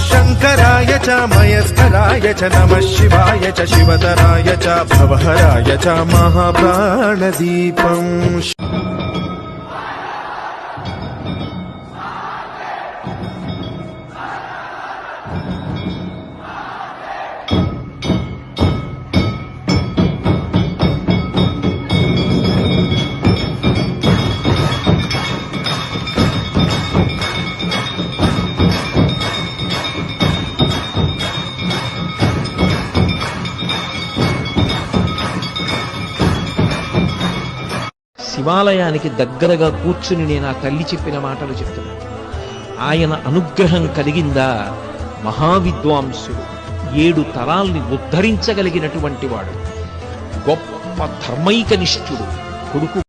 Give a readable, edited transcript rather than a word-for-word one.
శంకరాయ చ మయస్కరాయ చ నమః శివాయ చ శివతరాయ చ భవహరాయ చ మహాప్రాణదీపం. శివాలయానికి దగ్గరగా కూర్చుని నేను ఆ తల్లి చెప్పిన మాటలు చెప్తున్నాను. ఆయన అనుగ్రహం కలిగిందా, మహావిద్వాంసుడు, 7 తరాల్ని ఉద్ధరించగలిగినటువంటి వాడు, గొప్ప ధర్మైకనిష్ఠుడు, కొడుకు